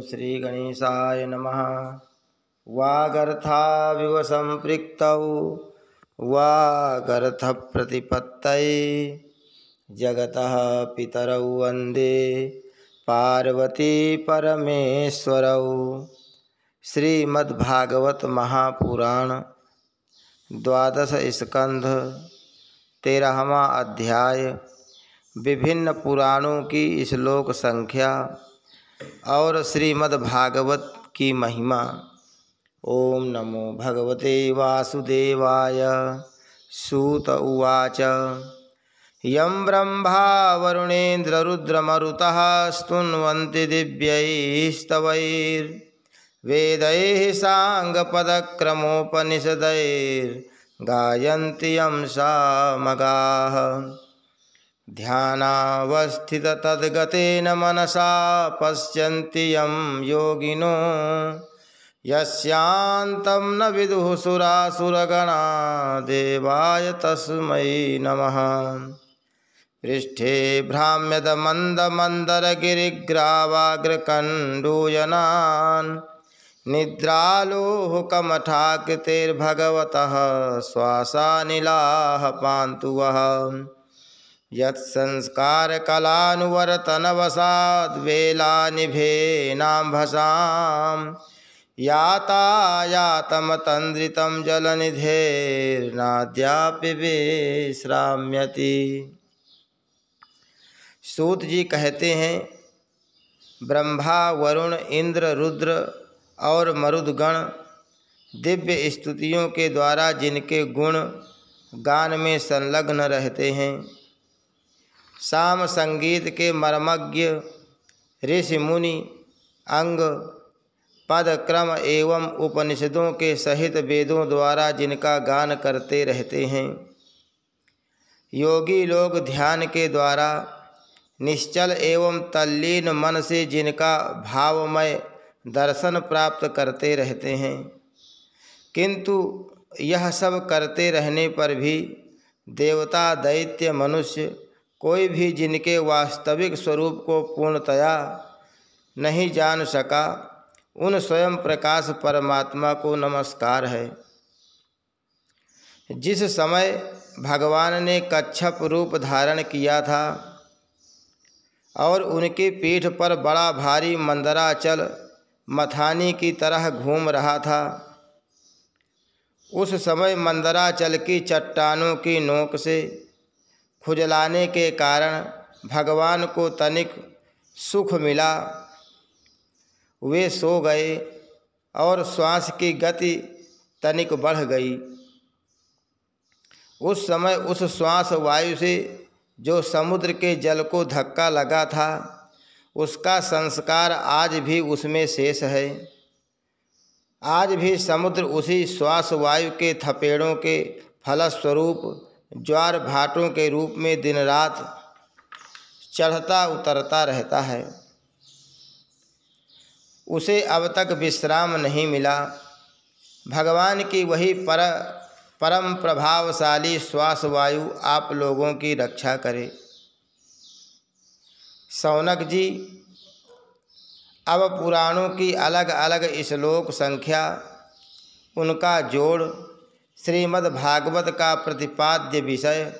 श्रीगणेशाय नमः। वागर्थाविव सम्पृक्तौ वागर्थप्रतिपत्तये जगतः पितरौ वन्दे पार्वती परमेश्वरौ। श्रीमद्भागवत महापुराण 12 स्कंध 13वां अध्याय। विभिन्न पुराणों की श्लोक संख्या और श्रीमद्भागवत की महिमा। ओम नमो भगवते वासुदेवाय। सूत उवाच। यं ब्रह्मा वरुणेन्द्र रुद्रमरुतः स्तुन्वन्ति दिव्यैस्तवैर्वेदैः साङ्गपदक्रमोपनिषदैर्गायन्ति यं सामगाः। ध्यानावस्थिततद्गतेन मनसा पश्यन्ति यं योगिनो यस्यान्तं न विदुः सुरासुरगणा देवाय तस्मै नमः। पृष्ठे भ्राम्यदमन्दमन्दरगिरिग्रावाग्रकण्डूयनान् निद्रालोहकमठाकृतेर्भगवतः श्वासानिलाः पान्तु वः। यत्संस्कारकलानुवर्तनवशाद्वेलानिभेनाम्भसां यातायातमतन्द्रितं जलनिधेर्नाद्यापि विश्राम्यति। सूत जी कहते हैं, ब्रह्मा वरुण इंद्र रुद्र और मरुदगण दिव्य स्तुतियों के द्वारा जिनके गुण गान में संलग्न रहते हैं, साम संगीत के मर्मज्ञ ऋषि मुनि अंग पद क्रम एवं उपनिषदों के सहित वेदों द्वारा जिनका गान करते रहते हैं, योगी लोग ध्यान के द्वारा निश्चल एवं तल्लीन मन से जिनका भावमय दर्शन प्राप्त करते रहते हैं, किंतु यह सब करते रहने पर भी देवता दैत्य मनुष्य कोई भी जिनके वास्तविक स्वरूप को पूर्णतया नहीं जान सका, उन स्वयं प्रकाश परमात्मा को नमस्कार है। जिस समय भगवान ने कच्छप रूप धारण किया था और उनकी पीठ पर बड़ा भारी मंदराचल मथानी की तरह घूम रहा था, उस समय मंदराचल की चट्टानों की नोक से खुजलाने के कारण भगवान को तनिक सुख मिला। वे सो गए और श्वास की गति तनिक बढ़ गई। उस समय उस श्वास वायु से जो समुद्र के जल को धक्का लगा था, उसका संस्कार आज भी उसमें शेष है। आज भी समुद्र उसी श्वास वायु के थपेड़ों के फलस्वरूप ज्वार भाटों के रूप में दिन रात चढ़ता उतरता रहता है। उसे अब तक विश्राम नहीं मिला। भगवान की वही परम प्रभावशाली श्वास वायु आप लोगों की रक्षा करे। शौनक जी, अब पुराणों की अलग अलग श्लोक संख्या, उनका जोड़, श्रीमद्भागवत का प्रतिपाद्य विषय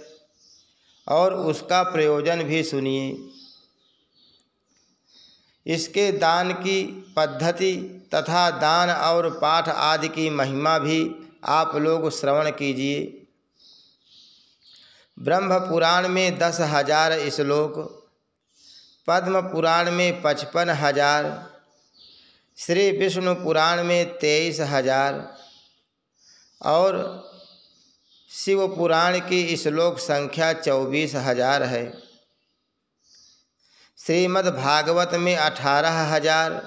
और उसका प्रयोजन भी सुनिए। इसके दान की पद्धति तथा दान और पाठ आदि की महिमा भी आप लोग श्रवण कीजिए। ब्रह्म पुराण में 10,000 श्लोक, पद्म पुराण में 55,000, श्री विष्णु पुराण में 23,000 और शिव पुराण की श्लोक संख्या 24,000 है। श्रीमद्भागवत में 18,000,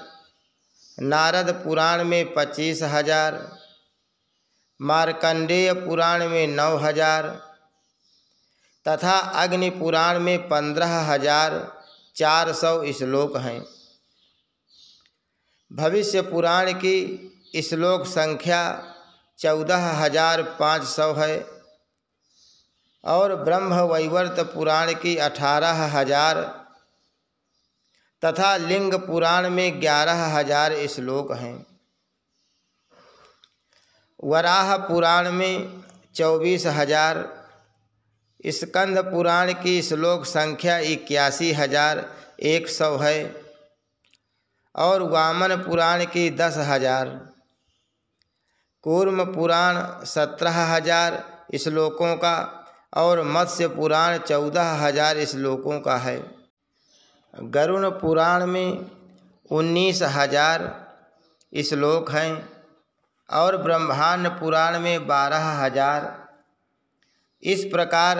नारद पुराण में 25,000, मार्कंडेय पुराण में 9,000 तथा अग्नि पुराण में 15,400 श्लोक हैं। भविष्य पुराण की श्लोक संख्या 14,500 है और ब्रह्मवैवर्त पुराण की 18,000 तथा लिंग पुराण में 11,000 श्लोक हैं। वराह पुराण में 24,000, स्कंद पुराण की श्लोक संख्या 81,100 है और वामन पुराण की 10,000। कूर्म पुराण 17,000 श्लोकों का और मत्स्य पुराण 14,000 श्लोकों का है। गरुड़ पुराण में 19,000 श्लोक हैं और ब्रह्मांड पुराण में 12,000। इस प्रकार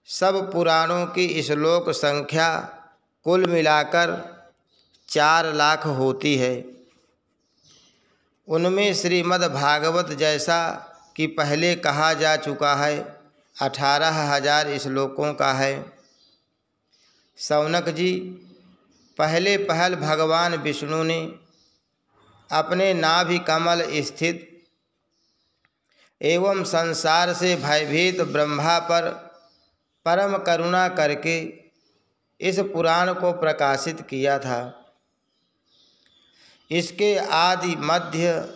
सब पुराणों की श्लोक संख्या कुल मिलाकर 4 लाख होती है। उनमें श्रीमद् भागवत जैसा कि पहले कहा जा चुका है 18,000 श्लोकों का है। शौनक जी, पहल भगवान विष्णु ने अपने नाभि कमल स्थित एवं संसार से भयभीत ब्रह्मा पर परम करुणा करके इस पुराण को प्रकाशित किया था। इसके आदि, मध्य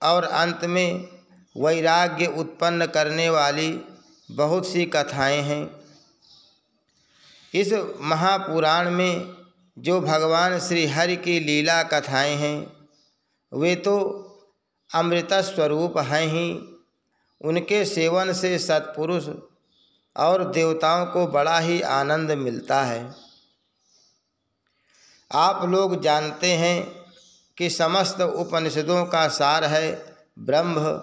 और अंत में वैराग्य उत्पन्न करने वाली बहुत सी कथाएं हैं। इस महापुराण में जो भगवान श्री हरि की लीला कथाएं हैं वे तो अमृत स्वरूप हैं ही। उनके सेवन से सत्पुरुष और देवताओं को बड़ा ही आनंद मिलता है। आप लोग जानते हैं कि समस्त उपनिषदों का सार है ब्रह्म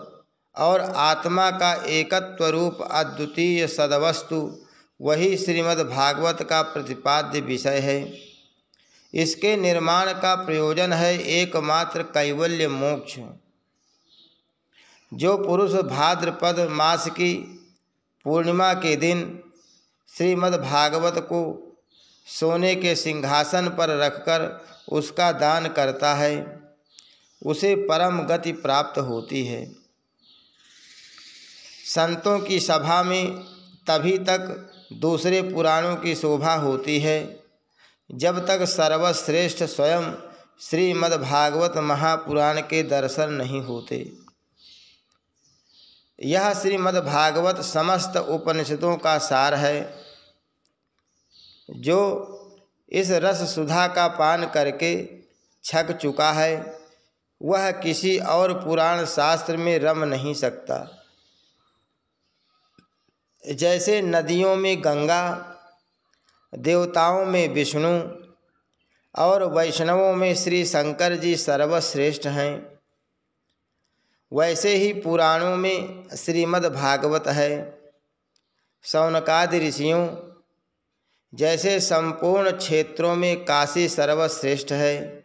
और आत्मा का एकत्व रूप अद्वितीय सदवस्तु वही श्रीमद् भागवत का प्रतिपाद्य विषय है। इसके निर्माण का प्रयोजन है एकमात्र कैवल्य मोक्ष। जो पुरुष भाद्रपद मास की पूर्णिमा के दिन श्रीमद् भागवत को सोने के सिंहासन पर रखकर उसका दान करता है उसे परम गति प्राप्त होती है। संतों की सभा में तभी तक दूसरे पुराणों की शोभा होती है जब तक सर्वश्रेष्ठ स्वयं श्रीमद् भागवत महापुराण के दर्शन नहीं होते। यह श्रीमद् भागवत समस्त उपनिषदों का सार है। जो इस रस सुधा का पान करके छक चुका है वह किसी और पुराण शास्त्र में रम नहीं सकता। जैसे नदियों में गंगा, देवताओं में विष्णु और वैष्णवों में श्री शंकर जी सर्वश्रेष्ठ हैं, वैसे ही पुराणों में श्रीमद् भागवत है। शौनकादि ऋषियों जैसे संपूर्ण क्षेत्रों में काशी सर्वश्रेष्ठ है,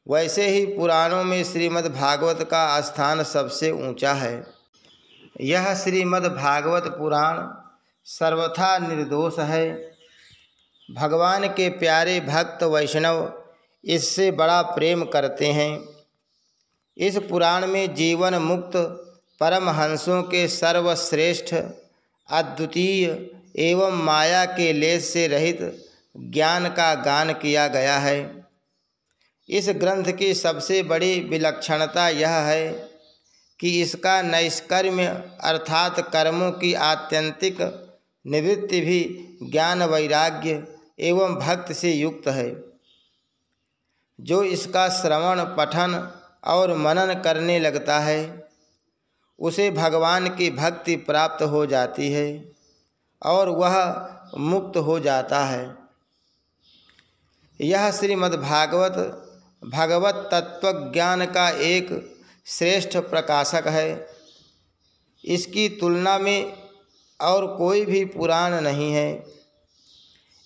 वैसे ही पुराणों में श्रीमद् भागवत का स्थान सबसे ऊंचा है। यह श्रीमद् भागवत पुराण सर्वथा निर्दोष है। भगवान के प्यारे भक्त वैष्णव इससे बड़ा प्रेम करते हैं। इस पुराण में जीवन मुक्त परमहंसों के सर्वश्रेष्ठ अद्वितीय एवं माया के लेस से रहित ज्ञान का गान किया गया है। इस ग्रंथ की सबसे बड़ी विलक्षणता यह है कि इसका नैष्कर्म्य अर्थात कर्मों की आत्यंतिक निवृत्ति भी ज्ञान वैराग्य एवं भक्ति से युक्त है। जो इसका श्रवण पठन और मनन करने लगता है उसे भगवान की भक्ति प्राप्त हो जाती है और वह मुक्त हो जाता है। यह श्रीमद् भागवत भगवत तत्व ज्ञान का एक श्रेष्ठ प्रकाशक है। इसकी तुलना में और कोई भी पुराण नहीं है।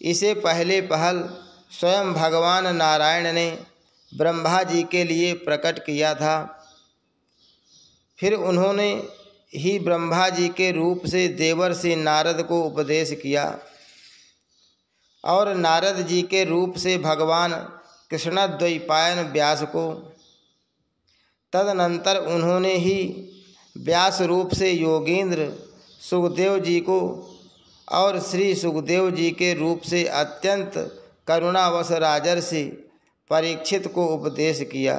इसे पहल स्वयं भगवान नारायण ने ब्रह्मा जी के लिए प्रकट किया था। फिर उन्होंने ही ब्रह्मा जी के रूप से देवर्षि नारद को उपदेश किया और नारद जी के रूप से भगवान कृष्णद्वैपायन व्यास को। तदनंतर उन्होंने ही व्यास रूप से योगींद्र सुखदेव जी को और श्री सुखदेव जी के रूप से अत्यंत करुणावश राजर्षि परीक्षित को उपदेश किया।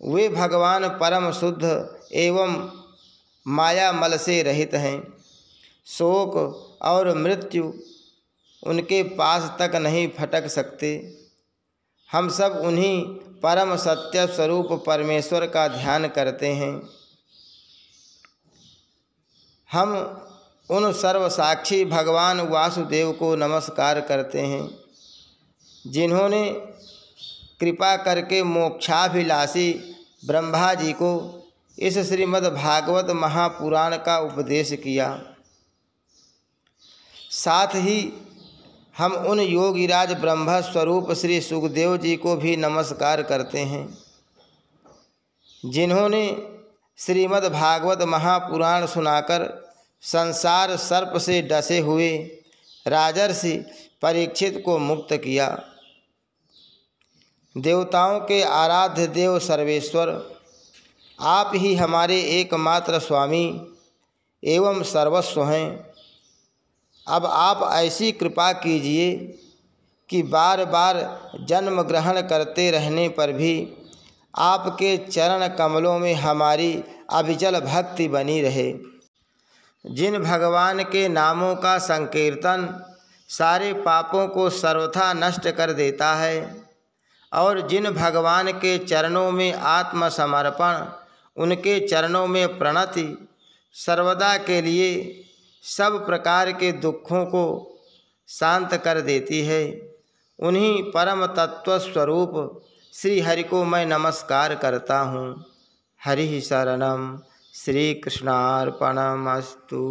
वे भगवान परम शुद्ध एवं माया मल से रहित हैं। शोक और मृत्यु उनके पास तक नहीं फटक सकते। हम सब उन्हीं परम सत्य स्वरूप परमेश्वर का ध्यान करते हैं। हम उन सर्वसाक्षी भगवान वासुदेव को नमस्कार करते हैं, जिन्होंने कृपा करके मोक्षाभिलाषी ब्रह्मा जी को इस श्रीमद् भागवत महापुराण का उपदेश किया। साथ ही हम उन योगीराज ब्रह्म स्वरूप श्री सुखदेव जी को भी नमस्कार करते हैं, जिन्होंने श्रीमद् भागवत महापुराण सुनाकर संसार सर्प से डसे हुए राजर्षि परीक्षित को मुक्त किया। देवताओं के आराध्य देव सर्वेश्वर, आप ही हमारे एकमात्र स्वामी एवं सर्वस्व हैं। अब आप ऐसी कृपा कीजिए कि बार बार जन्म ग्रहण करते रहने पर भी आपके चरण कमलों में हमारी अविचल भक्ति बनी रहे। जिन भगवान के नामों का संकीर्तन सारे पापों को सर्वथा नष्ट कर देता है और जिन भगवान के चरणों में आत्मसमर्पण, उनके चरणों में प्रणति सर्वदा के लिए सब प्रकार के दुखों को शांत कर देती है, उन्हीं परम तत्व स्वरूप श्री हरि को मैं नमस्कार करता हूँ। हरि शरणम, श्री कृष्णार्पणमस्तु।